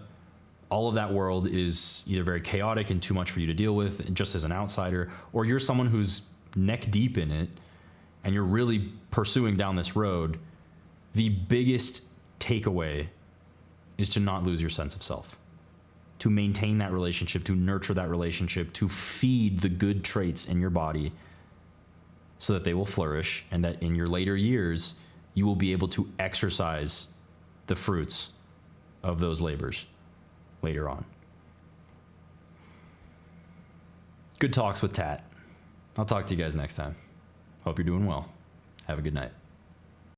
all of that world is either very chaotic and too much for you to deal with just as an outsider, or you're someone who's neck deep in it and you're really pursuing down this road, the biggest takeaway is to not lose your sense of self, to maintain that relationship, to nurture that relationship, to feed the good traits in your body so that they will flourish and that in your later years, you will be able to exercise the fruits of those labors later on. Good talks with Tat. I'll talk to you guys next time. Hope you're doing well. Have a good night.